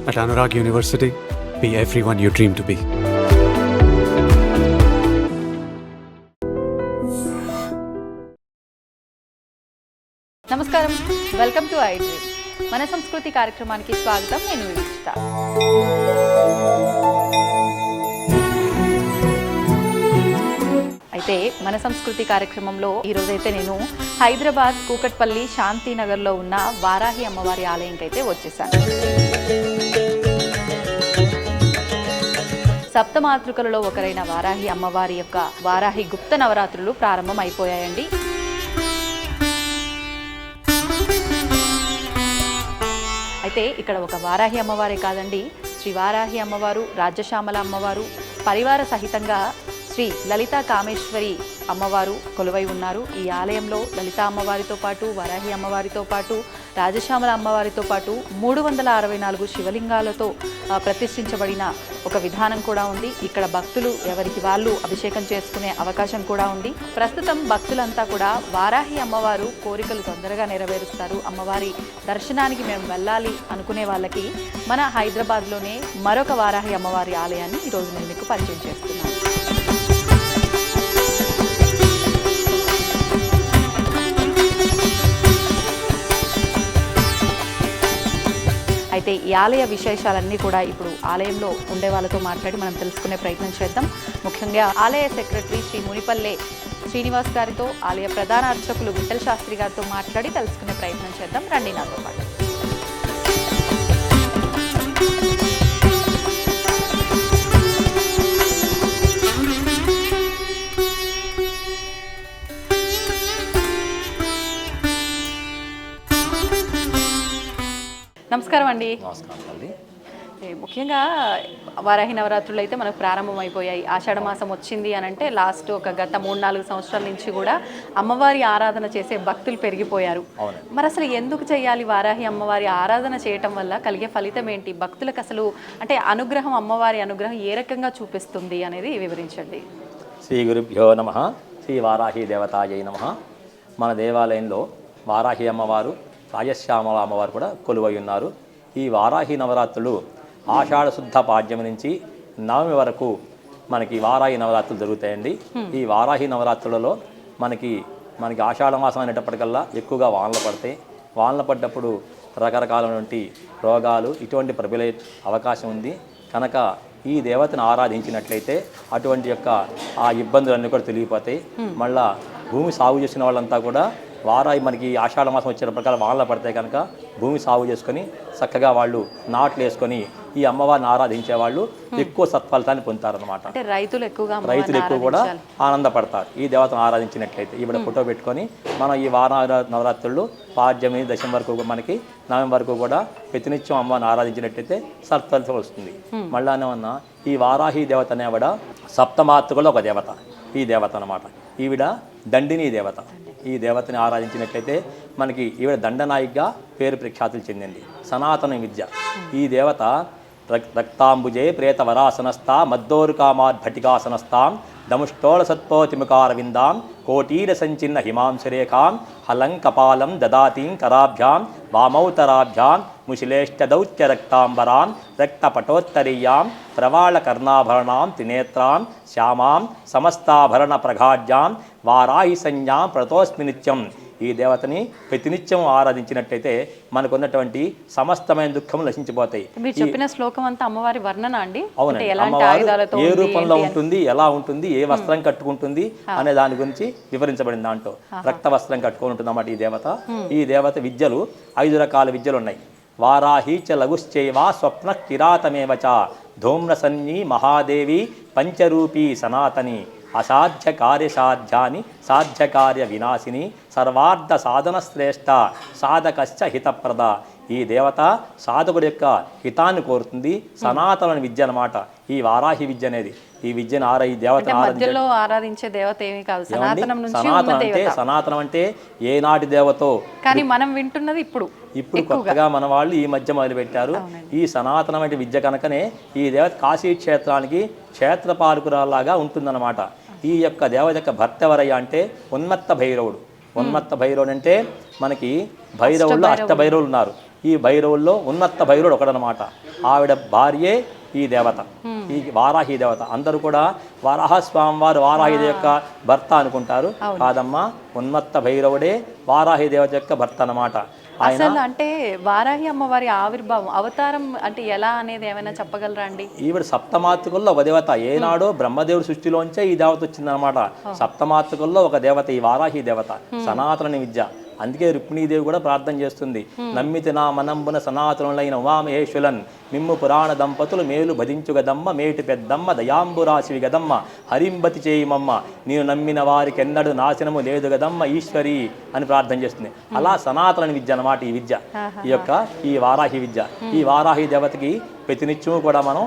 At Anurag University, be everyone you dream to be. నమస్కారం, welcome to I dream. మన సంస్కృతి కార్యక్రమానికి స్వాగతం. నేను వివిష్ట. అయితే మన సంస్కృతి కార్యక్రమంలో ఈరోజైతే నేను హైదరాబాద్ కూకట్పల్లి శాంతినగర్లో ఉన్న వారాహి అమ్మవారి ఆలయంకి అయితే వచ్చేసాను. సప్తమాతృకలలో ఒకరైన వారాహి అమ్మవారి యొక్క వారాహి గుప్త నవరాత్రులు ప్రారంభం అయిపోయాయండి. అయితే ఇక్కడ ఒక వారాహి అమ్మవారే కాదండి, శ్రీ వారాహి అమ్మవారు, రాజ్యశ్యామల అమ్మవారు, పరివార సహితంగా శ్రీ లలితా కామేశ్వరి అమ్మవారు కొలువై ఉన్నారు. ఈ ఆలయంలో లలితా అమ్మవారితో పాటు, వారాహి అమ్మవారితో పాటు, రాజశ్యామల అమ్మవారితో పాటు 364 శివలింగాలతో ప్రతిష్ఠించబడిన ఒక విధానం కూడా ఉంది. ఇక్కడ భక్తులు ఎవరికి వాళ్ళు అభిషేకం చేసుకునే అవకాశం కూడా ఉంది. ప్రస్తుతం భక్తులంతా కూడా వారాహి అమ్మవారు కోరికలు తొందరగా నెరవేరుస్తారు, అమ్మవారి దర్శనానికి మేము వెళ్ళాలి అనుకునే వాళ్ళకి మన హైదరాబాద్లోనే మరొక వారాహి అమ్మవారి ఆలయాన్ని ఈరోజు నేను మీకు పరిచయం చేస్తున్నాను. అయితే ఈ ఆలయ విశేషాలన్నీ కూడా ఇప్పుడు ఆలయంలో ఉండే వాళ్ళతో మాట్లాడి మనం తెలుసుకునే ప్రయత్నం చేద్దాం. ముఖ్యంగా ఆలయ సెక్రటరీ శ్రీ మునిపల్లె శ్రీనివాస్ గారితో, ఆలయ ప్రధాన అర్చకులు విఠల్ శాస్త్రి గారితో మాట్లాడి తెలుసుకునే ప్రయత్నం చేద్దాం. రండి నాతో పాటు. నమస్కారం అండి. ముఖ్యంగా వారాహి నవరాత్రులు అయితే మనకు ప్రారంభం అయిపోయాయి. ఆషాఢ మాసం వచ్చింది అని అంటే లాస్ట్ ఒక గత 3-4 సంవత్సరాల నుంచి కూడా అమ్మవారి ఆరాధన చేసే భక్తులు పెరిగిపోయారు. మరి అసలు ఎందుకు చేయాలి వారాహి అమ్మవారి ఆరాధన చేయటం వల్ల కలిగే ఫలితం ఏంటి? భక్తులకు అసలు అంటే అనుగ్రహం, అమ్మవారి అనుగ్రహం ఏ రకంగా చూపిస్తుంది అనేది వివరించండి. శ్రీ గురుభ్యో నమః. శ్రీ వారాహి దేవతాయై నమః. మన దేవాలయంలో వారాహి అమ్మవారు, రాజశ్యామల అమ్మవారు కూడా కొలువై ఉన్నారు. ఈ వారాహి నవరాత్రులు ఆషాఢ శుద్ధ పాడ్యమి నుంచి నవమి వరకు మనకి వారాహి నవరాత్రులు జరుగుతాయండి. ఈ వారాహి నవరాత్రులలో మనకి ఆషాఢ మాసం అనేటప్పటికల్లా ఎక్కువగా వానలు పడతాయి. వానలు పడ్డప్పుడు రకరకాలైనటువంటి రోగాలు ఇటువంటి ప్రబలే అవకాశం ఉంది. కనుక ఈ దేవతను ఆరాధించినట్లయితే అటువంటి యొక్క ఆ ఇబ్బందులన్నీ కూడా తొలగిపోతాయి. మళ్ళా భూమి సాగు చేసిన వాళ్ళంతా కూడా వారాహి మనకి ఆషాఢ మాసం వచ్చిన ప్రకారం వానలు పడతాయి కనుక భూమి సాగు చేసుకొని చక్కగా వాళ్ళు నాట్లు వేసుకొని ఈ అమ్మవారిని ఆరాధించే వాళ్ళు ఎక్కువ సత్ఫలితాన్ని పొందుతారనమాట. రైతులు ఎక్కువ కూడా ఆనందపడతారు ఈ దేవతను ఆరాధించినట్లయితే. ఇప్పుడు ఫోటో పెట్టుకొని మనం ఈ నవరాత్రులు పాడ్యమి దశమి వరకు మనకి నవమి వరకు కూడా ప్రతినిత్యం అమ్మవారిని ఆరాధించినట్లయితే సత్ఫలితం వస్తుంది. మళ్ళానేమన్నా ఈ వారాహి దేవత అనేవిడ సప్తమాతృకలో ఒక దేవత. ఈ దేవత అన్నమాట. ఈవిడ దండిని దేవత. ఈ దేవతని ఆరాధించినట్లయితే మనకి ఈవిడ దండనాయికగా పేరు ప్రఖ్యాతులు చెందింది. సనాతన విద్య. ఈ దేవత రక్తాంబుజే ప్రేతవరాసనస్థా మద్దోరుకామాద్భటికాసనస్థాం దముష్టోళ సత్పోతిముకార విందాం కోటీర సంచిన్న హిమాంశరేఖాం హలం కపాలం దదాతీం కరాభ్యాం వామౌతరాభ్యాం ముశిలేష్టదౌత్యరక్తాంబరాం రక్తపటోత్తరీయాం ప్రవాళకర్ణాభరణాం త్రినేత్రాం శ్యామాం సమస్తాభరణ ప్రఘాఢ్యాం వారాహి సంజ్ఞాం ప్రతోస్మి నిత్యం. ఈ దేవతని ప్రతినిత్యం ఆరాధించినట్టయితే మనకున్నటువంటి సమస్తమైన దుఃఖం నశించిపోతాయి. మీరు చెప్పిన శ్లోకం అంతా అమ్మవారి వర్ణన అండి? అవునండి. అమ్మవారు ఏ రూపంలో ఉంటుంది, ఎలా ఉంటుంది, ఏ వస్త్రం కట్టుకుంటుంది అనే దాని గురించి వివరించబడింది. దాంట్లో రక్త వస్త్రం కట్టుకొని ఉంటుంది అన్నమాట ఈ దేవత. ఈ దేవత విద్యలు 5 రకాల విద్యలు ఉన్నాయి. వారాహి చ లఘుశ్చైవ స్వప్న కిరాతమేవచ ధూమ్రసన్యీ మహాదేవి పంచరూపీ సనాతని అసాధ్య కార్యసాధ్యాని సాధ్యకార్య వినాశిని సర్వార్థ సాధన శ్రేష్ఠ సాధకశ్చ హితప్రద. ఈ దేవత సాధకుడి యొక్క హితాన్ని కోరుతుంది. సనాతన విద్య అన్నమాట ఈ వారాహి విద్య అనేది. ఈ విద్యను ఈ దేవతను ఆరాధించే దేవత ఏమీ కాదు. సనాతనం అంటే ఏనాటి దేవతో, కానీ మనం వింటున్నది ఇప్పుడు కొత్తగా మన వాళ్ళు ఈ మధ్య మొదలుపెట్టారు. ఈ సనాతనమైన విద్య కనుకనే ఈ దేవత కాశీ క్షేత్రానికి క్షేత్రపాలకురాలాగా ఉంటుందన్నమాట. ఈ యొక్క దేవత యొక్క భర్త ఎవరయ్యా అంటే ఉన్మత్త భైరవుడు. ఉన్మత్త భైరవుడు అంటే మనకి భైరవుల్లో అష్టభైరవులు ఉన్నారు. ఈ భైరవుల్లో ఉన్నత భైరవుడు ఒకడనమాట. ఆవిడ భార్యే ఈ దేవత, ఈ వారాహి దేవత. అందరూ కూడా వరాహస్వామి వారు వారాహి దేవ యొక్క భర్త అనుకుంటారు. కాదమ్మా, ఉన్నత భైరవుడే వారాహి దేవత యొక్క భర్త అన్నమాట. అసలు అంటే వారాహి అమ్మవారి ఆవిర్భావం అవతారం అంటే ఎలా అనేది ఏమైనా చెప్పగలరా అండి? ఈవిడ సప్తమాతృకుల్లో ఒక దేవత. ఏనాడో బ్రహ్మదేవుడి సృష్టిలోంచే ఈ దేవత వచ్చిందనమాట. సప్తమాతృకుల్లో ఒక దేవత ఈ వారాహి దేవత, సనాతన విద్య. అందుకే రుక్మిణీదేవి కూడా ప్రార్థన చేస్తుంది, నమ్మితి నా మనంబున సనాతనులైన ఉమామహేశ్వరన్ మిమ్ము పురాణ దంపతులు మేలు భజించుగదమ్మ మేటి పెద్దమ్మ దయాంబురాశివి గదమ్మ హరింబతి చేయమమ్మ నేను నమ్మిన వారికి ఎన్నడూ నాశనము లేదు గదమ్మ ఈశ్వరి అని ప్రార్థన చేస్తుంది. అలా సనాతన విద్య అన్నమాట ఈ విద్య, ఈ వారాహి విద్య. ఈ వారాహి దేవతకి ప్రతినిత్యము కూడా మనం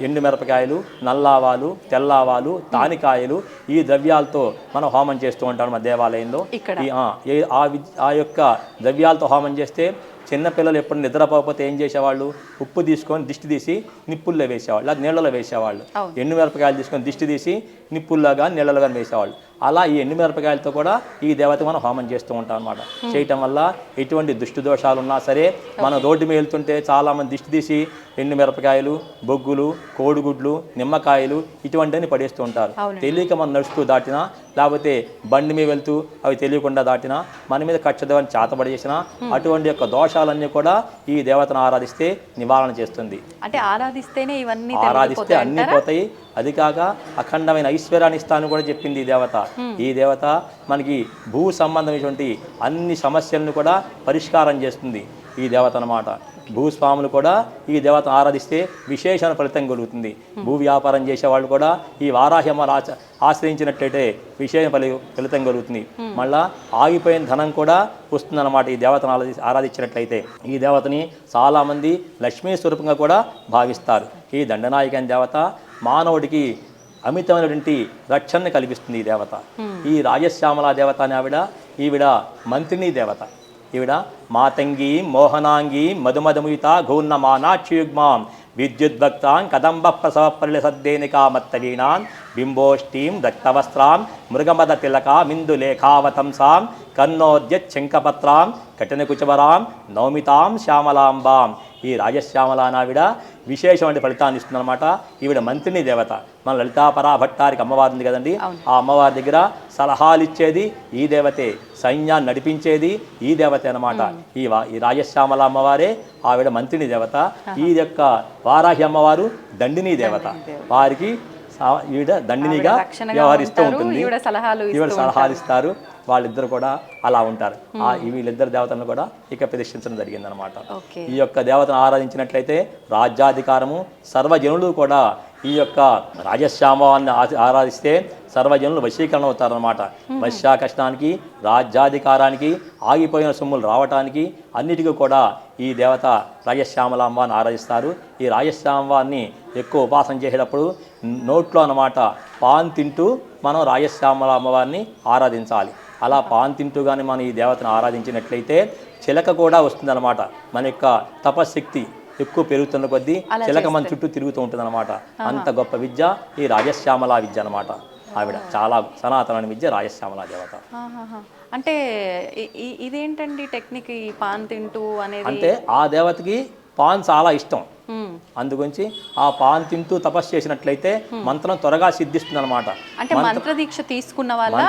ఎండు మిరపకాయలు, నల్లావాలు, తెల్లావాలు, తానికాయలు ఈ ద్రవ్యాలతో మనం హోమం చేస్తూ ఉంటాం మన దేవాలయంలో. ఆ యొక్క ద్రవ్యాలతో హోమం చేస్తే చిన్నపిల్లలు ఎప్పుడు నిద్రపోకపోతే ఏం చేసేవాళ్ళు, ఉప్పు తీసుకొని దిష్టి తీసి నిప్పుల్లో వేసేవాళ్ళు, లేదా నీళ్ళలో వేసేవాళ్ళు. ఎండు మిరపకాయలు తీసుకొని దిష్టి తీసి నిప్పుల్లో కానీ నీళ్ళలో కానీ వేసేవాళ్ళు. అలా ఈ ఎండు మిరపకాయలతో కూడా ఈ దేవతకు మనం హోమం చేస్తూ ఉంటాం అన్నమాట. చేయటం వల్ల ఎటువంటి దుష్టు దోషాలు ఉన్నా సరే, మనం రోడ్డు మీద వెళ్తుంటే చాలామంది దిష్టి తీసి ఎండు మిరపకాయలు, బొగ్గులు, కోడిగుడ్లు, నిమ్మకాయలు ఇటువంటివన్నీ పడేస్తూ ఉంటారు. తెలియక మనం నడుస్తూ దాటినా, లేకపోతే బండి మీద వెళ్తూ అవి తెలియకుండా దాటినా, మన మీద కక్షదేవాన్ని చేతబడి అటువంటి యొక్క దోషాలన్నీ కూడా ఈ దేవతను ఆరాధిస్తే నివారణ చేస్తుంది. అంటే ఆరాధిస్తేనే ఇవన్నీ ఆరాధిస్తే అన్నీ పోతాయి. అది కాక అఖండమైన ఐశ్వర్యాన్ని ఇస్తాను కూడా చెప్పింది ఈ దేవత. ఈ దేవత మనకి భూ సంబంధమైనటువంటి అన్ని సమస్యలను కూడా పరిష్కారం చేస్తుంది ఈ దేవత అన్నమాట. భూస్వాములు కూడా ఈ దేవతను ఆరాధిస్తే విశేషమైన ఫలితం కలుగుతుంది. భూ వ్యాపారం చేసేవాళ్ళు కూడా ఈ వారాహి అమ్మ ఆశ్రయించినట్లయితే విశేష ఫలితం కలుగుతుంది. మళ్ళా ఆగిపోయిన ధనం కూడా వస్తుందన్నమాట ఈ దేవతను ఆరాధించినట్లయితే. ఈ దేవతని చాలామంది లక్ష్మీ స్వరూపంగా కూడా భావిస్తారు. ఈ దండనాయక దేవత మానవుడికి అమితమైనటువంటి రక్షణని కల్పిస్తుంది ఈ దేవత. ఈ రాజశ్యామల దేవత అని ఈవిడ మంత్రిని దేవత. ఈవిడ మాతంగి మోహనాంగి మధుమధుమిత ఘూర్ణమానాక్షియుగ్మాం విద్యుద్భక్తాం కదంబ ప్రసవ పరిల సద్దేనికామత్తవీణాం బింబోష్టీం దత్తవస్త్రాం మృగమద తిలక మిందులేఖావతంసాం కన్నోద్యశంఖపత్రాం కఠినకుచవరాం నౌమితాం శ్యామలాంబాం. ఈ రాజశ్యామల నావిడ విశేషమైన ఫలితాన్ని ఇస్తుందన్నమాట. ఈవిడ మంత్రిని దేవత. మన లలితాపరా భట్టారికి అమ్మవారు ఉంది కదండి, ఆ అమ్మవారి దగ్గర సలహాలు ఇచ్చేది ఈ దేవతే, సైన్యాన్ని నడిపించేది ఈ దేవతే అన్నమాట. ఈ రాజశ్యామల అమ్మవారే ఆవిడ మంత్రిని దేవత. ఈ యొక్క వారాహి అమ్మవారు దండిని దేవత. వారికి ఈవిడ దండినిగా వ్యవహరిస్తూ ఉంటుంది, ఈవిడ సలహాలు ఇస్తారు. వాళ్ళిద్దరు కూడా అలా ఉంటారు. వీళ్ళిద్దరు దేవతలను కూడా ఇక ప్రతిష్ఠించడం జరిగిందనమాట. ఈ యొక్క దేవతను ఆరాధించినట్లయితే రాజ్యాధికారము, సర్వజనులు కూడా ఈ యొక్క రాజశ్యామాన్ని ఆరాధిస్తే సర్వజనులు వశీకరణ అవుతారనమాట. వశ్యాకష్టానికి, రాజ్యాధికారానికి, ఆగిపోయిన సొమ్ములు రావటానికి అన్నిటికీ కూడా ఈ దేవత రాజశ్యామలాంబాన్ని ఆరాధిస్తారు. ఈ రాజశ్యామవాన్ని ఎక్కువ ఉపాసన చేసేటప్పుడు నోట్లో అన్నమాట పాన్ తింటూ మనం రాజశ్యామల అమ్మవారిని ఆరాధించాలి. అలా పాన్ తింటూ కానీ మనం ఈ దేవతను ఆరాధించినట్లయితే చిలక కూడా వస్తుందన్నమాట. మన యొక్క తపశక్తి ఎక్కువ పెరుగుతున్న కొద్దీ చిలక మన చుట్టూ తిరుగుతూ ఉంటుంది అనమాట. అంత గొప్ప విద్య ఈ రాజశ్యామల విద్య అనమాట. ఆవిడ చాలా సనాతన విద్య రాజశ్యామల దేవత. అంటే ఇదేంటండి టెక్నిక్, ఈ పాన్ తింటూ అనేది? అంటే ఆ దేవతకి పాన్ చాలా ఇష్టం. అందుగురించి ఆ పాన్ తింటూ తపస్సు చేసినట్లయితే మంత్రం త్వరగా సిద్ధిస్తుంది అనమాట. అంటే మంత్ర దీక్ష తీసుకున్న వాళ్ళు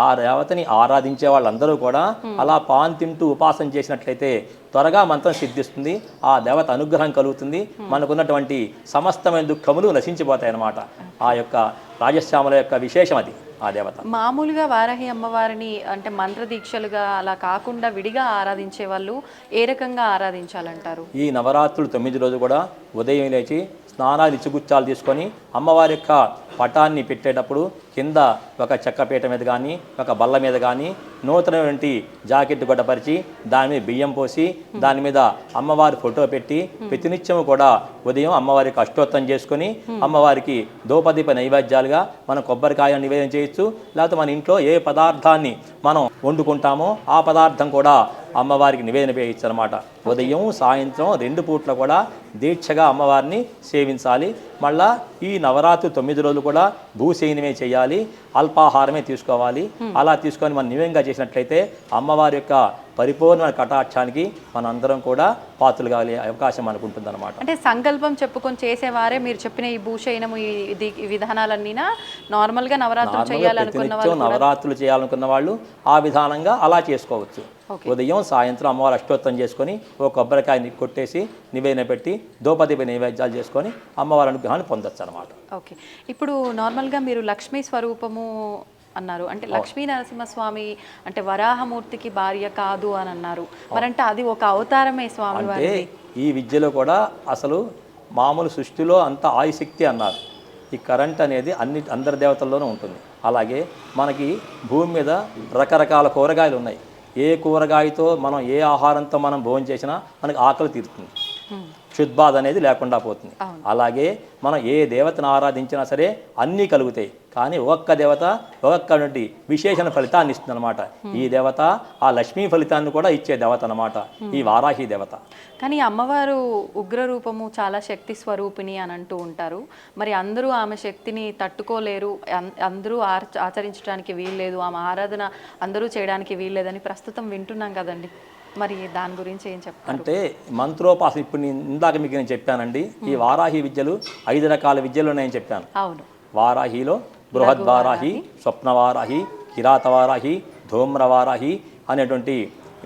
ఆ దేవతని ఆరాధించే వాళ్ళందరూ కూడా అలా పాన్ తింటూ ఉపాసన చేసినట్లయితే త్వరగా మంత్రం సిద్ధిస్తుంది. ఆ దేవత అనుగ్రహం కలుగుతుంది. మనకున్నటువంటి సమస్తమైన దుఃఖములు నశించిపోతాయి అన్నమాట. ఆ యొక్క రాజశ్యామల యొక్క విశేషం అది. ఆ దేవత మామూలుగా వారాహి అమ్మవారిని అంటే మంత్ర దీక్షలుగా అలా కాకుండా విడిగా ఆరాధించే వాళ్ళు ఏ రకంగా ఆరాధించాలంటారు? ఈ నవరాత్రులు 9 రోజులు కూడా ఉదయం లేచి స్నానాలు ఇచ్చుగుచ్చాలు తీసుకొని అమ్మవారి యొక్క పటాన్ని పెట్టేటప్పుడు కింద ఒక చెక్కపీట మీద కానీ ఒక బల్ల మీద కానీ నూతనటువంటి జాకెట్ గొడ్డపరిచి దాని మీద బియ్యం పోసి దాని మీద అమ్మవారి ఫోటో పెట్టి ప్రతినిత్యము కూడా ఉదయం అమ్మవారికి అష్టోత్తరం చేసుకొని అమ్మవారికి దోపదీప నైవేద్యాలుగా మనం కొబ్బరికాయ నివేదన చేయొచ్చు. లేకపోతే మన ఇంట్లో ఏ పదార్థాన్ని మనం వండుకుంటామో ఆ పదార్థం కూడా అమ్మవారికి నివేదన చేయొచ్చు అనమాట. ఉదయం సాయంత్రం 2 పూట్ల కూడా దీక్షగా అమ్మవారిని సేవించాలి. మళ్ళా ఈ నవరాత్రి 9 రోజులు కూడా భూసేనమే చేయాలి. అల్పాహారమే తీసుకోవాలి. అలా తీసుకొని మనం నివేదంగా చేసినట్లయితే అమ్మవారి యొక్క పరిపూర్ణ కటాక్షానికి మనందరం కూడా పాత్రలు కాగలే అవకాశం మనకు ఉంటుందన్నమాట. అంటే సంకల్పం చెప్పుకొని చేసేవారే మీరు చెప్పిన ఈ భూషయనము ఈ విధానాలన్నీనా నార్మల్గా నవరాత్రులు చేయాలనుకున్న వాళ్ళు నవరాత్రులు చేయాలనుకున్న వాళ్ళు ఆ విధానంగా అలా చేసుకోవచ్చు. ఉదయం సాయంత్రం అమ్మవారు అష్టోత్తరం చేసుకొని ఒక కొబ్బరికాయ కొట్టేసి నివేదన పెట్టి దోపదీప నైవేద్యాలు చేసుకొని అమ్మవారి అనుగ్రహాన్ని పొందొచ్చు అనమాట. ఓకే, ఇప్పుడు నార్మల్గా మీరు లక్ష్మీ స్వరూపము అన్నారు, అంటే లక్ష్మీ నరసింహస్వామి అంటే వరాహమూర్తికి భార్య కాదు అని అన్నారు, మరంటే అది ఒక అవతారమే స్వామి అంటే ఈ విద్యలో కూడా అసలు మామూలు సృష్టిలో అంత ఆయుశక్తి అన్నారు. ఈ కరెంట్ అనేది అందరి దేవతల్లోనూ ఉంటుంది. అలాగే మనకి భూమి మీద రకరకాల కూరగాయలు ఉన్నాయి. ఏ కూరగాయతో మనం ఏ ఆహారంతో మనం భోజనం చేసినా మనకి ఆకలి తీరుతుంది, క్షుద్బాధ అనేది లేకుండా పోతుంది. అలాగే మనం ఏ దేవతను ఆరాధించినా సరే అన్నీ కలుగుతాయి. కానీ ఒక్క దేవత ఒక్క నుండి విశేషణ ఫలితాన్ని ఇస్తుంది అనమాట. ఈ దేవత ఆ లక్ష్మీ ఫలితాన్ని కూడా ఇచ్చే దేవత అనమాట ఈ వారాహి దేవత. కానీ అమ్మవారు ఉగ్ర రూపము, చాలా శక్తి స్వరూపిణి అని అంటూ ఉంటారు. మరి అందరూ ఆమె శక్తిని తట్టుకోలేరు, అందరూ ఆచరించడానికి వీల్లేదు, ఆమె ఆరాధన అందరూ చేయడానికి వీల్లేదని ప్రస్తుతం వింటున్నాం కదండి. మరి దాని గురించి ఏం చెప్తారు? అంటే మంత్రోపాసన ఇప్పుడు ఇందాక మీకు నేను చెప్పానండి, ఈ వారాహి విద్యలు 5 రకాల విద్యలు ఉన్నాయని చెప్పాను. అవును. వారాహిలో బృహద్వారాహి, స్వప్నవారాహి, కిరాతవారాహి, ధూమ్రవారాహి అనేటువంటి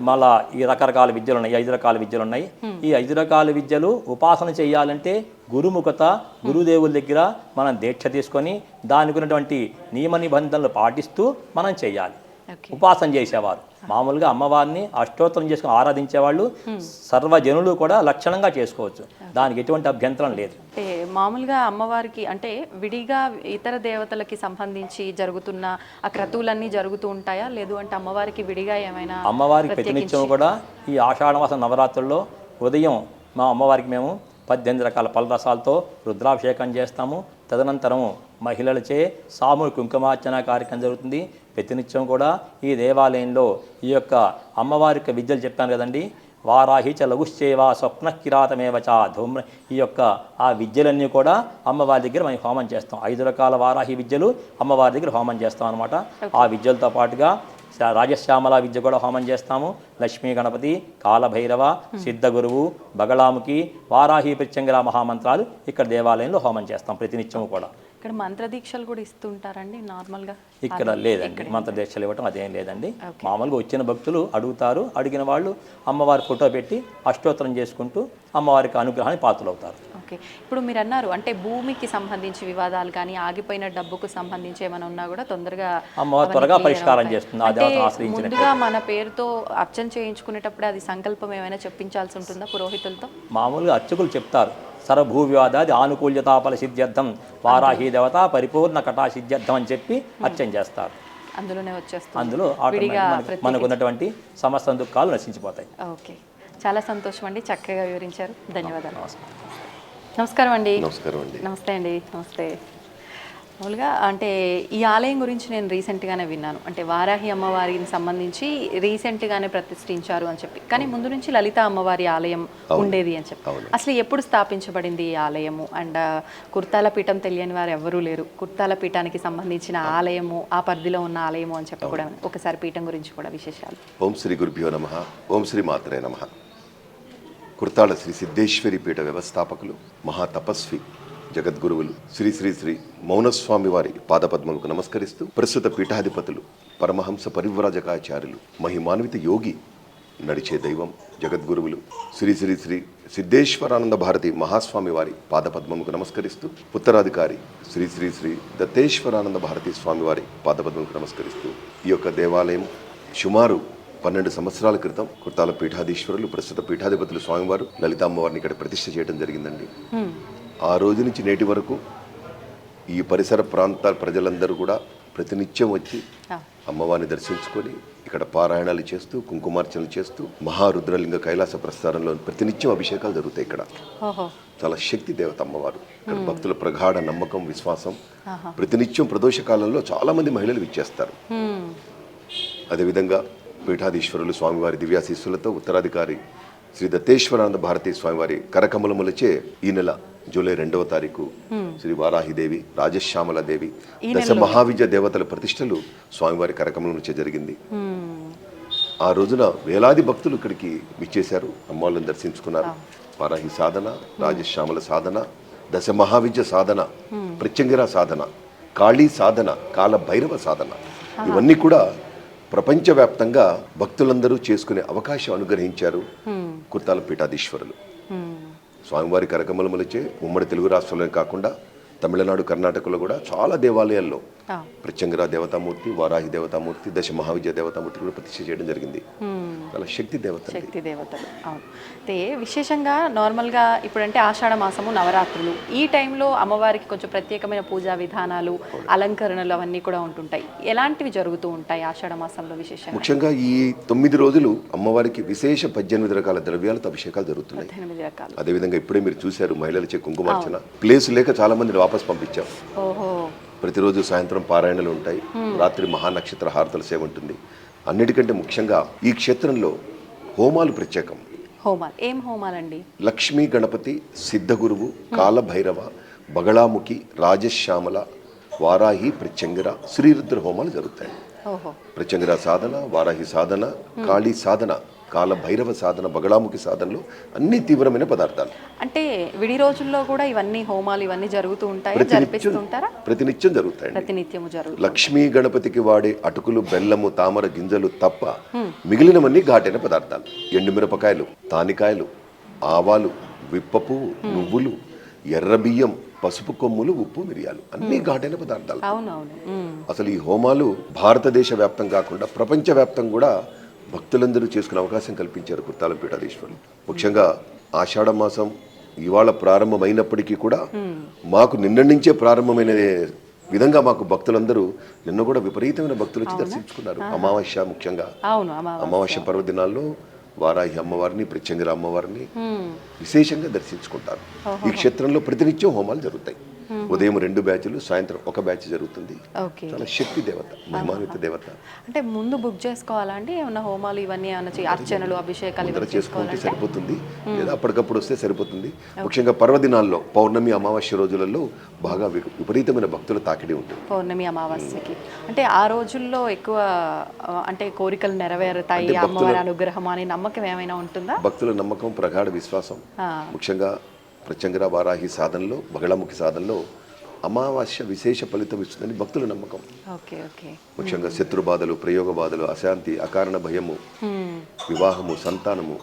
మళ్ళా ఈ రకరకాల విద్యలు ఉన్నాయి. 5 రకాల విద్యలు ఉన్నాయి. ఈ 5 రకాల విద్యలు ఉపాసన చేయాలంటే గురుముఖత, గురుదేవుల దగ్గర మనం దీక్ష తీసుకొని దానికి ఉన్నటువంటి నియమ నిబంధనలు పాటిస్తూ మనం చేయాలి. ఉపాసన చేసేవారు మామూలుగా అమ్మవారిని అష్టోత్తరం చేసుకుని ఆరాధించేవాళ్ళు సర్వజనులు కూడా లక్షణంగా చేసుకోవచ్చు, దానికి ఎటువంటి అభ్యంతరం లేదు. అంటే మామూలుగా అమ్మవారికి అంటే విడిగా ఇతర దేవతలకి సంబంధించి జరుగుతున్న ఆ క్రతువులన్నీ జరుగుతూ ఉంటాయా, లేదు అంటే అమ్మవారికి విడిగా ఏమైనా? అమ్మవారికి ప్రతినిత్యం కూడా ఈ ఆషాఢమాస నవరాత్రుల్లో ఉదయం మా అమ్మవారికి మేము 18 రకాల పలరసాలతో రుద్రాభిషేకం చేస్తాము. తదనంతరం మహిళలచే సామూహిక కుంకుమార్చన కార్యక్రమం జరుగుతుంది. ప్రతినిత్యం కూడా ఈ దేవాలయంలో ఈ యొక్క అమ్మవారి యొక్క విద్యలు చెప్పాను కదండి, వారాహి చ లఘుశ్చేవ స్వప్న కిరాతమేవ చ ధూమ్ర, ఈ యొక్క ఆ విద్యలన్నీ కూడా అమ్మవారి దగ్గర మనం హోమం చేస్తాం. 5 రకాల వారాహి విద్యలు అమ్మవారి దగ్గర హోమం చేస్తాం అనమాట. ఆ విద్యలతో పాటుగా రాజశ్యామల విద్య కూడా హోమం చేస్తాము. లక్ష్మీ గణపతి, కాలభైరవ, సిద్ధగురువు, బగళాముఖి, వారాహి ప్రత్యంగర మహామంత్రాలు ఇక్కడ దేవాలయంలో హోమం చేస్తాం ప్రతినిత్యము కూడా. ఇక్కడ మంత్రదీక్షలు కూడా ఇస్తుంటారండి నార్మల్గా? ఇక్కడ లేదండి, మంత్రదీక్షలు ఇవ్వటం అదేం లేదండి. మామూలుగా వచ్చిన భక్తులు అడుగుతారు, అడిగిన వాళ్ళు అమ్మవారి ఫోటో పెట్టి అష్టోత్తరం చేసుకుంటూ అమ్మవారికి అనుగ్రహాన్ని పాత్రలు అవుతారు. ఓకే, ఇప్పుడు మీరు అన్నారు అంటే భూమికి సంబంధించి వివాదాలు కానీ ఆగిపోయిన డబ్బుకు సంబంధించి ఏమైనా ఉన్నా కూడా తొందరగా అమ్మవారు త్వరగా పరిష్కారం చేస్తుంది. ఆ దేవతను ఆశ్రయించినట్టు ముందుగా మన పేరుతో అర్చన చేయించుకునేటప్పుడు అది సంకల్పం ఏమైనా చెప్పించాల్సి ఉంటుందా పురోహితులతో? మామూలుగా అర్చకులు చెప్తారు, సర్వభూ వివాదాది ఆనుకూల్యతాపల సిద్ధ్యర్థం వారాహి దేవత పరిపూర్ణ కటా సిద్ధ్యర్థం అని చెప్పి అర్చన చేస్తారు. అందులోనే వచ్చేస్తుంది, అందులో మనకు ఉన్నటువంటి సమస్త దుఃఖాలు నశించిపోతాయి. ఓకే, చాలా సంతోషం అండి, చక్కగా వివరించారు. ధన్యవాదాలు. నమస్కారం అండి. నమస్తే అండి. నమస్తే. మామూలుగా అంటే ఈ ఆలయం గురించి నేను రీసెంట్గానే విన్నాను, అంటే వారాహి అమ్మవారికి సంబంధించి రీసెంట్గానే ప్రతిష్ఠించారు అని చెప్పి, కానీ ముందు నుంచి లలిత అమ్మవారి ఆలయం ఉండేది అని చెప్పి. అసలు ఎప్పుడు స్థాపించబడింది ఈ ఆలయము? అండ్ కుర్తాల పీఠం తెలియని వారు ఎవరూ లేరు, కుర్తాల పీఠానికి సంబంధించిన ఆలయము, ఆ పరిధిలో ఉన్న ఆలయము అని చెప్పి కూడా ఒకసారి పీఠం గురించి కూడా విశేషాలు. ఓం శ్రీ గురుభ్యో నమః. ఓం శ్రీ మాత్రే నమః. కుర్తాళ శ్రీ సిద్ధేశ్వరి పీఠ వ్యవస్థాపకులు, మహాతపస్వి, జగద్గురువులు శ్రీ శ్రీ శ్రీ మౌనస్వామి వారి పాదపద్మలకు నమస్కరిస్తూ, ప్రస్తుత పీఠాధిపతులు పరమహంస పరివ్రాజకాచార్యులు, మహిమాన్విత యోగి, నడిచే దైవం, జగద్గురువులు శ్రీ శ్రీ శ్రీ సిద్ధేశ్వరానంద భారతి మహాస్వామి వారి పాదపద్మముకు నమస్కరిస్తూ, ఉత్తరాధికారి శ్రీ శ్రీ శ్రీ దత్తేశ్వరానంద భారతి స్వామి వారి పాదపద్మముకు నమస్కరిస్తూ, ఈ యొక్క దేవాలయం సుమారు 12 సంవత్సరాల క్రితం కుర్తాల పీఠాధీశ్వరులు, ప్రస్తుత పీఠాధిపతులు స్వామివారు లలితామ్మవారిని ఇక్కడ ప్రతిష్ఠ చేయడం జరిగిందండి. ఆ రోజు నుంచి నేటి వరకు ఈ పరిసర ప్రాంతాల ప్రజలందరూ కూడా ప్రతినిత్యం వచ్చి అమ్మవారిని దర్శించుకొని ఇక్కడ పారాయణాలు చేస్తూ, కుంకుమార్చనలు చేస్తూ, మహారుద్రలింగ కైలాస ప్రస్థానంలో ప్రతినిత్యం అభిషేకాలు జరుగుతాయి. ఇక్కడ చాలా శక్తి దేవత అమ్మవారు. ఇక్కడ భక్తుల ప్రగాఢ నమ్మకం, విశ్వాసం. ప్రతినిత్యం ప్రదోష కాలంలో చాలా మంది మహిళలు విచ్చేస్తారు. అదేవిధంగా పీఠాధీశ్వరులు స్వామివారి దివ్యాశీస్సులతో ఉత్తరాధికారి శ్రీ దత్తేశ్వరానంద భారతీ స్వామివారి కరకమలములచే ఈ నెల జూలై 2వ తారీఖు శ్రీ వారాహిదేవి, రాజశ్యామలాదేవి, దశ మహావిద్య దేవతల ప్రతిష్టలు స్వామివారి కరకమల నుంచే జరిగింది. ఆ రోజున వేలాది భక్తులు ఇక్కడికి విచ్చేశారు, అమ్మవాళ్ళని దర్శించుకున్నారు. వారాహి సాధన, రాజశ్యామల సాధన, దశ మహావిద్య సాధన, ప్రత్యంగిర సాధన, కాళీ సాధన, కాల భైరవ సాధన, ఇవన్నీ కూడా ప్రపంచవ్యాప్తంగా భక్తులందరూ చేసుకునే అవకాశం అనుగ్రహించారు కుర్తాల పీఠాధీశ్వరులు. స్వామివారి కరకమలములచే ఉమ్మడి తెలుగు రాష్ట్రాల్లోనే కాకుండా తమిళనాడు, కర్ణాటకలో కూడా చాలా దేవాలయాల్లో ప్రత్యంగిర దేవతామూర్తి, వారాహి దేవతామూర్తి, దశ మహావిద్య దేవతామూర్తి కూడా ప్రతిష్ఠ చేయడం జరిగింది. చాలా శక్తి దేవతలు. అవును. అయితే విశేషంగా నార్మల్గా ఇప్పుడంటే ఆషాఢ మాసము, నవరాత్రులు, ఈ టైంలో అమ్మవారికి కొంచెం ప్రత్యేకమైన పూజా విధానాలు, అలంకరణలు అవన్నీ కూడా ఉంటుంటాయి. ఎలాంటివి జరుగుతూ ఉంటాయి ఆషాఢ మాసంలో విశేషంగా? ముఖ్యంగా ఈ 9 రోజులు అమ్మవారికి విశేష 18 రకాల ద్రవ్యాలతో అభిషేకాలు జరుగుతున్నాయి. 18 రకాలు. అదేవిధంగా ఇప్పుడే మీరు చూశారు, మహిళలచే కుంకుమార్చన. ప్లేస్ లేక చాలా మందిని వాపస్ పంపించాం. ఓహో. ప్రతిరోజు సాయంత్రం పారాయణలు ఉంటాయి, రాత్రి మహానక్షత్ర హారతల సేవ ఉంటుంది. అన్నిటికంటే ముఖ్యంగా ఈ క్షేత్రంలో హోమాలు ప్రత్యేకం. హోమాలు ఏం హోమాలండి? లక్ష్మీ గణపతి, సిద్ధగురువు, కాలభైరవ, బగళాముఖి, రాజశ్యామల, వారాహి, ప్రత్యంగిర, శ్రీరుద్ర హోమాలు జరుగుతాయి. ఓహో. ప్రత్యంగిర సాధన, వారాహి సాధన, కాళీ సాధన, కాల భైరవ సాధన, బగళాముఖి సాధనలు అన్ని తీవ్రమైన పదార్థాలు. అంటే విడి రోజుల్లో కూడా ఇవన్నీ హోమాలు ఇవన్నీ జరుగుతూ ఉంటాయి, జరిపిస్తుంటారా? ప్రతినిత్యం జరుగుతాయి. ప్రతినిత్యము జరుగుతాయి. లక్ష్మీ గణపతికి వాడే అటుకులు, బెల్లము, తామర గింజలు తప్ప మిగిలినవన్నీ ఘాటైన పదార్థాలు. ఎండుమిరపకాయలు, తానికాయలు, ఆవాలు, విప్పపు, నువ్వులు, ఎర్ర బియ్యం, పసుపు కొమ్ములు, ఉప్పు, మిరియాలు, అన్ని ఘాటైన పదార్థాలు. అవునవును. అసలు ఈ హోమాలు భారతదేశ వ్యాప్తం కాకుండా ప్రపంచ వ్యాప్తం కూడా భక్తులందరూ చేసుకునే అవకాశం కల్పించారు కుర్తాల పీఠాధీశ్వరులు. ముఖ్యంగా ఆషాఢ మాసం ఇవాళ ప్రారంభమైనప్పటికీ కూడా మాకు నిన్న నుంచే ప్రారంభమైన విధంగా మాకు భక్తులందరూ నిన్న కూడా విపరీతమైన భక్తులు వచ్చి దర్శించుకున్నారు. అమావాస్య ముఖ్యంగా అమావాస్య పర్వదినాల్లో వారాహి అమ్మవారిని, ప్రత్యంగిర అమ్మవారిని విశేషంగా దర్శించుకుంటారు. ఈ క్షేత్రంలో ప్రతినిత్యం హోమాలు జరుగుతాయి. ఉదయం 2 బ్యాచ్లు, సాయంత్రం 1 బ్యాచ్ జరుగుతుంది. చాలా శక్తి దేవత, మహిమాన్విత దేవత. అంటే ముందు బుక్ చేసుకోవాలా అండి? ఏమన్నా హోమాలు ఇవన్నీ ఏమన్నా అర్చనలు, అభిషేకాలు చేసుకుంటే సరిపోతుంది, లేదా అప్పటికప్పుడు వస్తే సరిపోతుంది. ముఖ్యంగా పర్వదినాల్లో, పౌర్ణమి, అమావాస్య రోజులలో బాగా విపరీతమైన భక్తుల తాకిడి ఉంటుంది. పౌర్ణమి, అమావాస్యకి అంటే ఆ రోజుల్లో ఎక్కువ అంటే కోరికలు నెరవేరుతాయి, అమ్మవారి అనుగ్రహం అనే నమ్మకం ఏమైనా ఉంటుందా? భక్తుల నమ్మకం, ప్రగాఢ విశ్వాసం. ముఖ్యంగా ప్రత్యంగిర, వారాహి సాధనలో, బగళముఖి సాధనలో అమావాస్య విశేష ఫలితం ఇస్తుందని భక్తుల నమ్మకం. ముఖ్యంగా శత్రు బాధలు, ప్రయోగ బాధలు, అశాంతి, అకారణ భయము, వివాహము, సంతానము,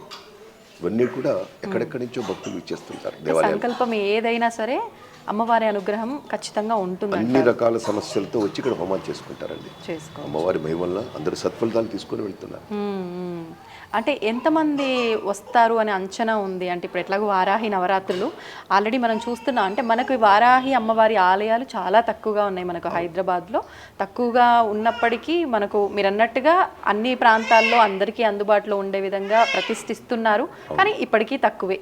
ఇవన్నీ కూడా ఎక్కడెక్కడి నుంచో భక్తులు ఇచ్చేస్తుంటారు. దేవాలయం సంకల్పం ఏదైనా సరే అమ్మవారి అనుగ్రహం ఖచ్చితంగా ఉంటుంది. అన్ని రకాల సమస్యలతో వచ్చి ఇక్కడ హోమాలు చేసుకుంటారండి. అమ్మవారి మహిమ వల్ల అందరూ సత్ఫలితాలు తీసుకొని వెళ్తున్నారు. అంటే ఎంతమంది వస్తారు అని అంచనా ఉంది? అంటే ఇప్పుడు ఎట్లాగో వారాహి నవరాత్రులు ఆల్రెడీ మనం చూస్తున్నాం. అంటే మనకు వారాహి అమ్మవారి ఆలయాలు చాలా తక్కువగా ఉన్నాయి మనకు హైదరాబాద్లో. తక్కువగా ఉన్నప్పటికీ మనకు మీరు అన్నట్టుగా అన్ని ప్రాంతాల్లో అందరికీ అందుబాటులో ఉండే విధంగా ప్రతిష్ఠిస్తున్నారు. కానీ ఇప్పటికీ తక్కువే.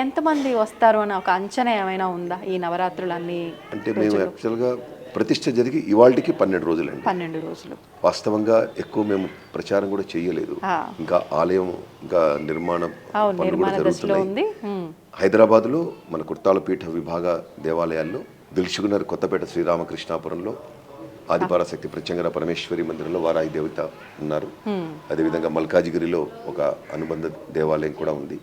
ఎంతమంది వస్తారు అని ఒక అంచనా ఏమైనా ఉందా ఈ నవరాత్రులు అన్ని? అంటే మేము యాక్చువల్గా ప్రతిష్ఠ జరిగి ఇవాళకి 12 రోజులండి. 12 రోజులు. వాస్తవంగా ఎక్కువ మేము ప్రచారం కూడా చేయలేదు. ఇంకా ఆలయం ఇంకా నిర్మాణం పనులు కూడా జరుగుతున్నాయి. హైదరాబాద్లో మన కుర్తాల పీఠ విభాగ దేవాలయాల్లో దిల్సుఖ్నగర్, కొత్తపేట, శ్రీరామకృష్ణాపురంలో ఆదిపరాశక్తి ప్రత్యంగిర పరమేశ్వరి మందిరంలో వారాహి దేవత ఉన్నారు. అదేవిధంగా మల్కాజిగిరిలో ఒక అనుబంధ దేవాలయం కూడా ఉంది.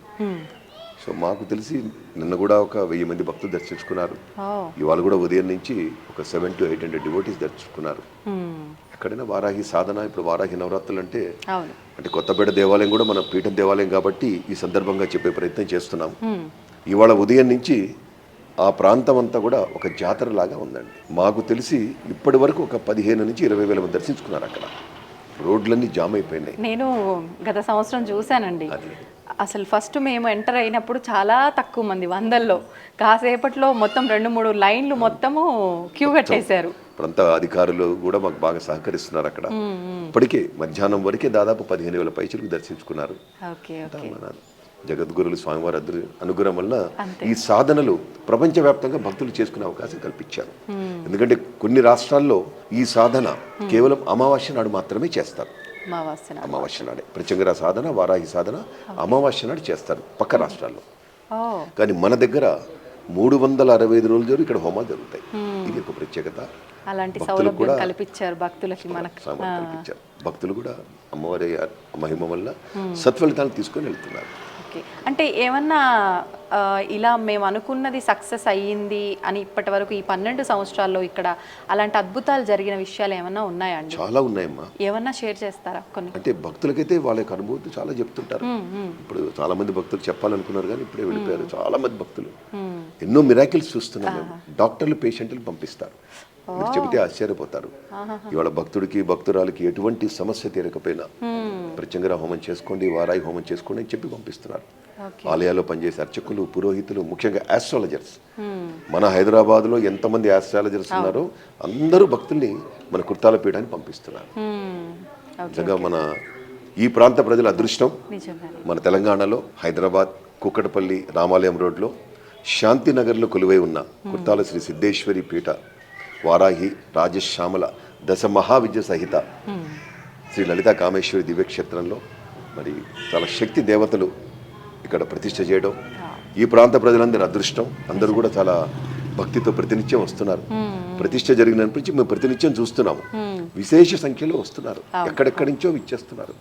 సో మాకు తెలిసి నిన్న కూడా ఒక 1000 మంది భక్తులు దర్శించుకున్నారు. ఇవాళ కూడా ఉదయం నుంచి ఒక 700 to 800 డివోటీస్ దర్శించుకున్నారు. ఎక్కడైనా వారాహి సాధన, ఇప్పుడు వారాహి నవరాత్రులు అంటే కొత్తపేట దేవాలయం కూడా మన పీఠం దేవాలయం కాబట్టి ఈ సందర్భంగా చెప్పే ప్రయత్నం చేస్తున్నాం. ఇవాళ ఉదయం నుంచి ఆ ప్రాంతం అంతా కూడా ఒక జాతర లాగా ఉందండి. మాకు తెలిసి ఇప్పటి వరకు ఒక 15 నుంచి 20,000 మంది దర్శించుకున్నారు. అక్కడ రోడ్లన్నీ జామ్ అయిపోయినాయి. నేను గత సంవత్సరం చూశానండి. అసలు ఫస్ట్ మేము ఎంటర్ అయినప్పుడు చాలా తక్కువ మంది, 100లో. కాసేపట్లో మొత్తం 2-3 లైన్లు మొత్తము క్యూ కట్టేశారు. ఇప్పుడంతా అధికారులు కూడా మాకు బాగా సహకరిస్తున్నారు. అక్కడ ఇప్పటికే మధ్యాహ్నం వరకే దాదాపు 15,000 పైచలకు దర్శించుకున్నారు. జగద్గురులు స్వామివారి అనుగ్రహం వల్ల ఈ సాధనలు ప్రపంచవ్యాప్తంగా భక్తులు చేసుకునే అవకాశం కల్పించారు. ఎందుకంటే కొన్ని రాష్ట్రాల్లో ఈ సాధన కేవలం అమావాస్య నాడు మాత్రమే చేస్తారు. అమావాస్య నాడే ప్రత్యంగిర సాధన, వారాహి సాధన అమావాస్య నాడు చేస్తారు పక్క రాష్ట్రాల్లో. కానీ మన దగ్గర 365 రోజులు ఇక్కడ హోమాలు జరుగుతాయి. ఇది ఒక ప్రత్యేకత. అలాంటి భక్తులకు సౌలభ్యం కూడా కల్పించారు భక్తులకి మనకు. సామర్థ్యం కల్పించారు. భక్తులు కూడా అమ్మవారి మహిమ వల్ల సత్ఫలితాలు తీసుకొని వెళ్తున్నారు. ఓకే, అంటే ఏమన్నా ఇలా మేము అనుకున్నది సక్సెస్ అయ్యింది అని ఇప్పటి వరకు ఈ 12 సంవత్సరాల్లో ఇక్కడ అలాంటి అద్భుతాలు జరిగిన విషయాలు ఏమన్నా ఉన్నాయా అండి? చాలా ఉన్నాయమ్మా. ఏమన్నా షేర్ చేస్తారా కొన్ని? అంటే భక్తులకైతే వాళ్ళ యొక్క అనుభూతి చాలా చెప్తుంటారు. ఇప్పుడు చాలా మంది భక్తులు చెప్పాలనుకున్నారు కానీ ఇప్పుడే వెళ్ళిపోయారు. చాలా మంది భక్తులు ఎన్నో మిరాకిల్స్ చూస్తున్నాం మేము. డాక్టర్లు పేషెంట్లు పంపిస్తారు. మీరు చెబితే ఆశ్చర్యపోతారు. ఇవాళ భక్తుడికి భక్తురాలకి ఎటువంటి సమస్య తీరకపోయినా ప్రత్యంగర హోమం చేసుకోండి, వారాయి హోమం చేసుకోండి అని చెప్పి పంపిస్తున్నారు. ఆలయాల్లో పనిచేసే అర్చకులు, పురోహితులు, ముఖ్యంగా ఆస్ట్రాలజర్స్. మన హైదరాబాద్లో ఎంతమంది ఆస్ట్రాలజర్స్ ఉన్నారో అందరూ భక్తుల్ని మన కుర్తాల పీఠాన్ని పంపిస్తున్నారు. నిజంగా మన ఈ ప్రాంత ప్రజల అదృష్టం. మన తెలంగాణలో హైదరాబాద్ కూకటపల్లి రామాలయం రోడ్లో శాంతినగర్లో కొలువై ఉన్న కుర్తాల శ్రీ సిద్ధేశ్వరి పీఠ వారాహి రాజశ్యామల దశ మహావిద్య సహిత శ్రీ లలితా కామేశ్వరి దివ్యక్షేత్రంలో మరి చాలా శక్తి దేవతలు ఇక్కడ ప్రతిష్ఠ చేయడం ఈ ప్రాంత ప్రజలందరి అదృష్టం. అందరూ కూడా చాలా భక్తితో ప్రతినిత్యం వస్తున్నారు. ప్రతిష్ఠ జరిగినప్పటి నుంచి మేము ప్రతినిత్యం చూస్తున్నాము. విశేష సంఖ్యలో వస్తున్నారు. ఎక్కడెక్కడి నుంచో ఇచ్చేస్తున్నారు.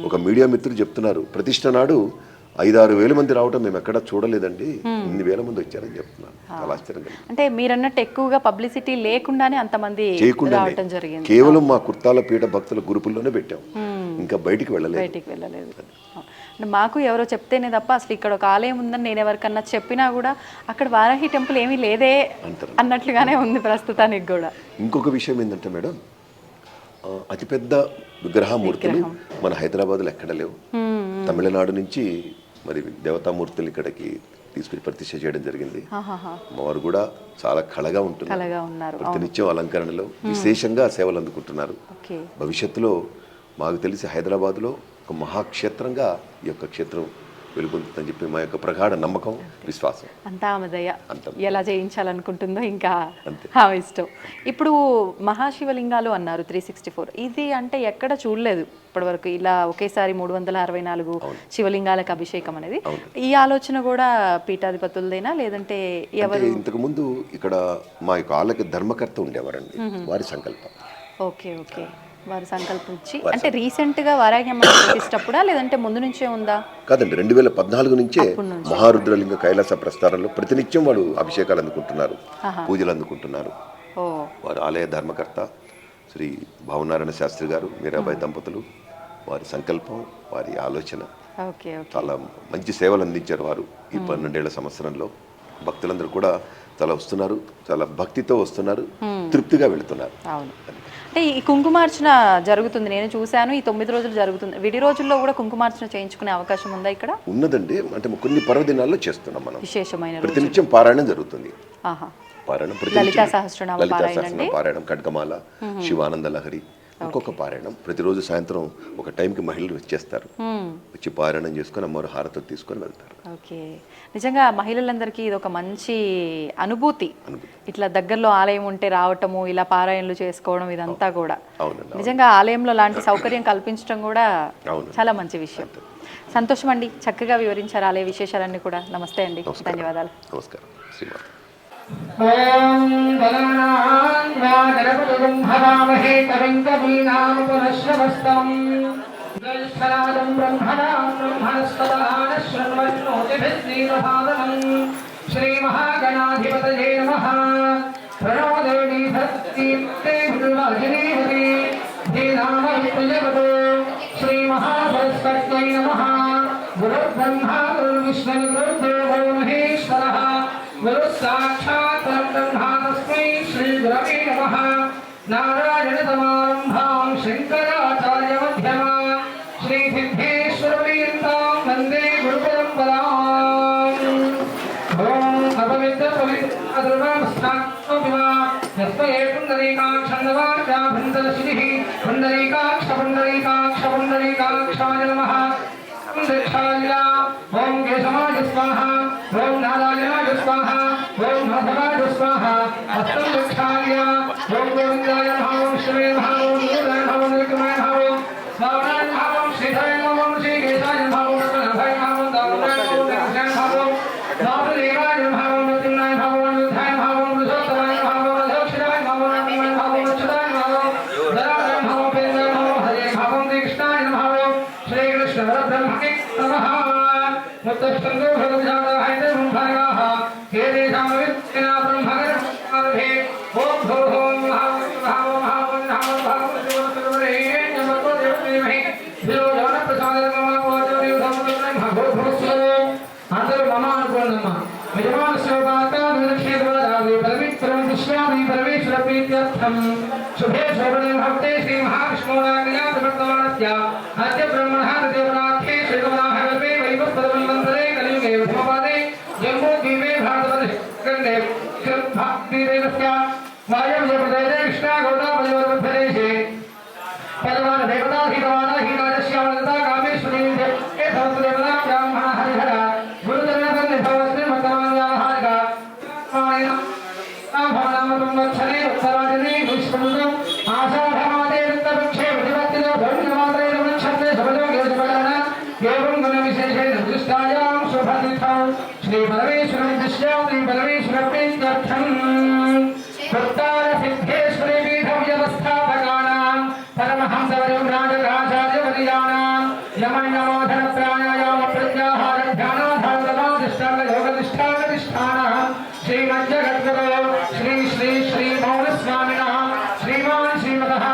ఒక మీడియా మిత్రులు చెప్తున్నారు, ప్రతిష్ఠ నాడు 5-6 వేల మంది రావటం మేము ఎక్కడా చూడలేదండి, ఇన్ని వేల మంది వచ్చారని చెప్తున్నారు. చాలా ఆశ్చర్యంగా. అంటే మీరన్నట్టు ఎక్కువగా పబ్లిసిటీ లేకుండానే అంతమంది రావటం జరిగింది. కేవలం మా కుర్తాల పీఠ భక్తుల గ్రూపుల్లోనే పెట్టాం, ఇంకా బయటికి వెళ్ళలేదు. అంటే మాకు ఎవరో చెప్తేనే తప్ప అసలు ఇక్కడ ఒక ఆలయం ఉందని నేను ఎవరికన్నా చెప్పినా కూడా అక్కడ వారాహి టెంపుల్ ఏమీ లేదే అన్నట్లుగానే ఉంది ప్రస్తుతానికి కూడా. ఇంకొక విషయం ఏంటంటే మేడం, అతిపెద్ద విగ్రహమూర్తులు మన హైదరాబాద్లో ఎక్కడ లేవు. తమిళనాడు నుంచి మరి దేవతామూర్తులు ఇక్కడికి తీసుకుని ప్రతిష్ఠ చేయడం జరిగింది. వారు కూడా చాలా కళగా ఉంటున్నారు. ప్రతినిత్యం అలంకరణలో విశేషంగా సేవలు అందుకుంటున్నారు. భవిష్యత్తులో మాకు తెలిసి హైదరాబాద్లో ఒక మహాక్షేత్రంగా ఈ యొక్క క్షేత్రం వెలుగొందుతుందని చెప్పి మా యొక్క ప్రగాఢ నమ్మకం, విశ్వాసం. అంతా ఆమె దయ. ఎలా చేయించాలనుకుంటుందో ఇంకా ఆమె ఇష్టం. ఇప్పుడు మహాశివలింగాలు అన్నారు 364. ఇది అంటే ఎక్కడ చూడలేదు ఇప్పటివరకు ఇలా ఒకేసారి 364 శివలింగాలకు అభిషేకం అనేది. ఈ ఆలోచన కూడా పీఠాధిపతులదేనా లేదంటే ఎవరు? ఇంతకు ముందు ఇక్కడ మా యొక్క ఆలయకి ధర్మకర్త ఉండేవారండి, వారి సంకల్పం. ఓకే ఓకే, వారు సంకల్పించి. అంటే రీసెంట్ గా వారాహ్యమ్మ ప్రతిష్టప్పుడా లేదంటే ముందు నుంచే ఉందా? కాదండి, 2014 నుంచే మహారుద్రలింగ కైలాస ప్రస్థానంలో ప్రతినిత్యం వాడు అభిషేకాలు అందుకుంటున్నారు, పూజలు అందుకుంటున్నారు. వారు ఆలయ ధర్మకర్త శ్రీ భావనారాయణ శాస్త్రి గారు, మీరాబాయి దంపతులు, వారి సంకల్పం, వారి ఆలోచన. చాలా మంచి సేవలు అందించారు వారు ఈ 12 సంవత్సరంలో. భక్తులందరూ కూడా చాలా వస్తున్నారు, చాలా భక్తితో వస్తున్నారు, తృప్తిగా వెళుతున్నారు. అంటే ఈ కుంకుమార్చన జరుగుతుంది, నేను చూశాను. ఈ 9 రోజులు జరుగుతుంది. విడి రోజుల్లో కూడా కుంకుమార్చన చేయించుకునే అవకాశం ఉందా ఇక్కడ? ఉన్నదండి. అంటే కొన్ని పర్వదినాల్లో చేస్తున్నాం మనం. విశేషమైన ప్రతినిత్యం పారాయణం జరుగుతుంది. పారాయణం, లలితా సహస్రనామ పారాయణం, ఖడ్గమాల, శివానంద లహరి, ఒక్కొక్క పారాయణం. ప్రతిరోజు సాయంత్రం ఒక టైంకి మహిళలు వచ్చేస్తారు, వచ్చి పారాయణం చేసుకొని అమ్మవారు హారతులు తీసుకొని వెళ్తారు. ఓకే, నిజంగా మహిళలందరికీ ఇది ఒక మంచి అనుభూతి. ఇట్లా దగ్గరలో ఆలయం ఉంటే రావటము, ఇలా పారాయణలు చేసుకోవడం, ఇదంతా కూడా నిజంగా ఆలయంలో లాంటి సౌకర్యం కల్పించడం కూడా చాలా మంచి విషయం. సంతోషం అండి, చక్కగా వివరించారు ఆలయ విశేషాలన్నీ కూడా. నమస్తే అండి, ధన్యవాదాలు. నమస్కారం. శ్రీమాత. ఓం గణనాం గణపతిం హవామహే కవిం కవీనాం పునశ్రవస్తం జ్యేష్ఠరాజం బ్రహ్మణాం బ్రహ్మణస్పదాన శృణ్వన్నోతిభిర్దీర్ఘాదనం శ్రీమహాగణాధిపతయే నమః. ప్రణో దేవీ భక్తితే భృవాజినీవతి ధీనామవిత్యజగతో శ్రీమహాసరస్వత్యై నమః. గురుర్బ్రహ్మా గురుర్విష్ణుః గురుర్దేవో మహేశ్వరः గురు సాక్షాత్ బ్రహ్మ తస్మై శ్రీ గురవే నమః. నారాయణ సమారంభాం శంకరాచార్య మధ్యమాం శ్రీ సిద్ధేశ్వర పర్యంతం వందే గురు పరంపరాం. ఓం అపవిత్ర పవిత్ర అద్రువస్థాత్మవిమా యస్మయే పుండరీకాక్షన్నవాచా భృందరశ్రీః పుండరీకాక్ష పుండరీకాక్ష పుండరీకాక్షాయ నమః. దక్షాయ ఓం కేశవాయ స్వాహా, ఓం నారాయణాయ స్వాహా, ఓం మాధవాయ స్వాహా. హస్తం దక్షాయ ఓం గోవిందాయ నమః, ఓం శివాయ నమః, ఓం నీలాయ నమః, ఓం నీలకంఠాయ నమః, ఓం స్వామినాయ నమః, ఓం శ్రీధరాయ నమః, ఓం శ్రీకేశాయ నమః, ఓం రత్నాభాయ నమః, ఓం దామోదరాయ నమః, ఓం వెంకటాయ నమః, ఓం నామదేవాయ నమః, ఓం నృసింహాయ నమః, केदेशामवित्तेना ब्रह्मगर्भे ओम भूः शुभे शोभने भक्ते श्री महाविष्णुराज्ञा प्रवर्तमानस्य अद्य ब्रह्मणः देवराख्ये श्रीगमनाहवे वैवस्पदमन्वन्तरे कलियुगे प्रथमपादे जम्बूद्वीपे भारतवर्षे भक्तिदेवस्य वायव्यप्रदेशे कृष्णागौतमप्रदेशे पदवान देवताधीतवानाहीनादश्यामलता कामेश्वरी ए संस्कृतदेवता ब्राह्मण हरिहर गुरुजनसन्निधवस्मि मतमान्याहारिका भवनामतुम्वत्सरे उत्तराजने विष्णुन्दम् आषाढमादे दत्तपक्षे प्रतिपत्तिनो धर्ममात्रे रमक्षत्रे सबलोकेशपदान एवं गुणविशेषेण दृष्टायां शुभतिथौ श्रीपरमेश्वरनिर्दिश्य श्रीपरमेश्वरप्रीत्यर्थम् भक्तारसिद्धेश्वरी पीठव्यवस्थापकानां परमहंसवर्यराजराचार्यवर्याणां यमनियमोधनप्राणायामप्रत्याहारध्यानाधारतमादिष्टाङ्गयोगनिष्ठाङ्गनिष्ठानः श्रीमज्जगद्गुरो श्री श्री श्री मौनस्वामिनः श्रीमान् श्रीमतः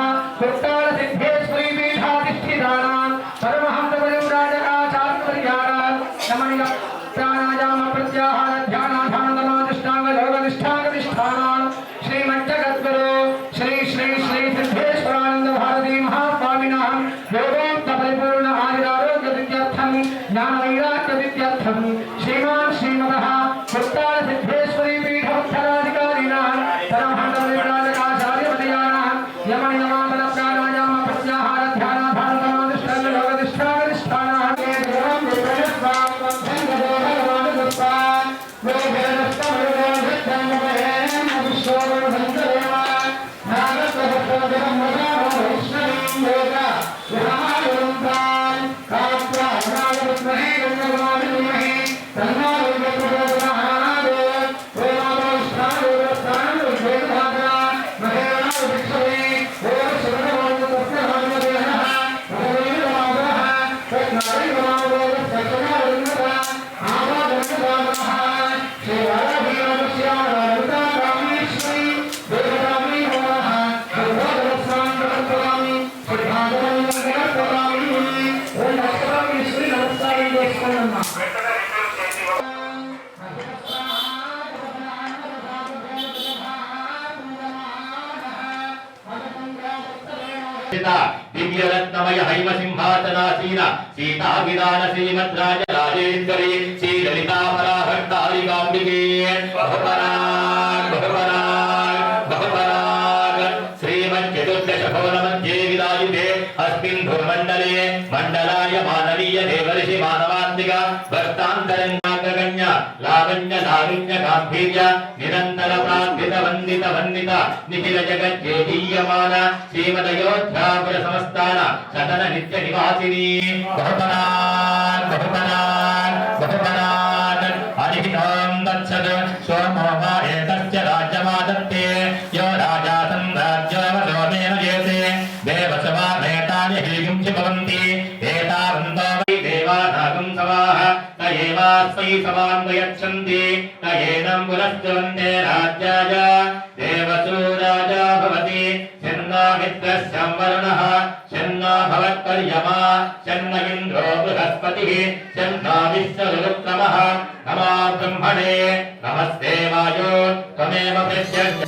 भक्तारसिद्धेश्वरी पीठाधिष्ठितानां परमहंसवर्यराजराचार्यवर्याणां यमनियमोधनप्राणायामप्रत्याहारध्यानाधारतमादिष्टाङ्गयोगनिष्ठाङ्गनिष्ठानः श्रीमज्जगद्गुरो श्री श्री श्री सिद्धेश्वरानंद भारती महास्वामिनः योगोक्त परिपूर्ण आयुरारोग्य विद्यार्थं ज्ञान वैराग्य विद्यार्थं श्रीमान् श्रीमतः भक्तार सिद्धेश्वरी पीठोत्तराधिकारिणां परमहंसवर्यराजराचार्यवर्याणां यमनियमादन प्राणायाम प्रत्याहार ध्यानाधारतमादिष्टाङ्गयोगनिष्ठाङ्गनिष्ठानः दिव्यरत्नमय हैम सिंहासनासीन सीता विदान श्रीमद्राज राजेश्वरी श्री ललिता पराहर्तारिकाम्बिके बहुपराग बहुपराग बहुपराग श्रीमच्चतुर्दश भवन मध्ये विराजिते अस्मिन् भूमण्डले मण्डलाय मानवीय देवर्षि मानवात्मिक भक्तान्तरङ्गाग्रगण्य लावण्य लावण्य गाम्भीर्य निरन्तर प्रार्थित वन्दित वन्दित निखिल जगज्जेदीयमान श्रीमदयोध्यापुर समस्तान सदन नित्य निवासिनी बहुपराग बहुपराग बहुपराग अधिहितं तत्सत् सोमो वा एतस्य राज्यमादत्ते यो राजा सम्राज्यवशोमेन जेते देवसवा नेतानि हीगुं च भवन्ति एतावन्तो वै देवानागं सवाः न एवास्मै समान्वयच्छन्ति न एनं पुनश्च वन्दे राज्याय देवसु राजा भवति शन्नो मित्रस्य वरुणः शन्नो भवत्पर्यमा शन्न इन्द्रो बृहस्पतिः शन्नो विश्वरुक्रमः नमो ब्रह्मणे नमस्ते वायो त्वमेव प्रत्यक्ष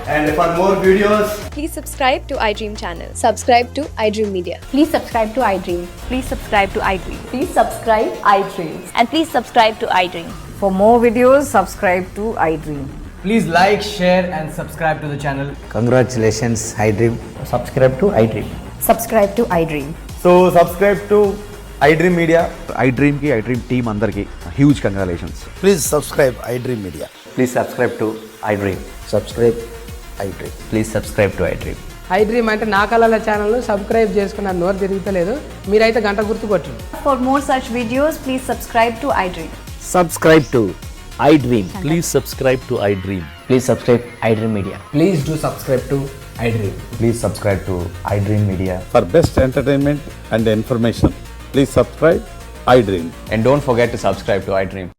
And for more videos, please subscribe to iDream channel. Subscribe to iDream Media. Please subscribe to iDream. Please subscribe to iDream. Please subscribe iDream. And please subscribe to iDream. For more videos, subscribe to iDream. Please like, share and subscribe to the channel. Congratulations, iDream. Subscribe to iDream. Subscribe to iDream. So subscribe to iDream Media. iDream team అందరికి huge congratulations. Please subscribe iDream Media. Please subscribe to iDream. Subscribe iDream. Please subscribe to iDream. iDream అంటే నా కళల channel subscribe చేసుకున్న నోరు తిరుగుతలేదు, మీరైతే గంట గుర్తు కొట్టండి. For more such videos, please subscribe to iDream. Subscribe to iDream. Please subscribe to iDream. Please subscribe iDream Media. Please do subscribe to iDream. Please subscribe to iDream Media. For best entertainment and information, please subscribe iDream. And don't forget to subscribe to iDream.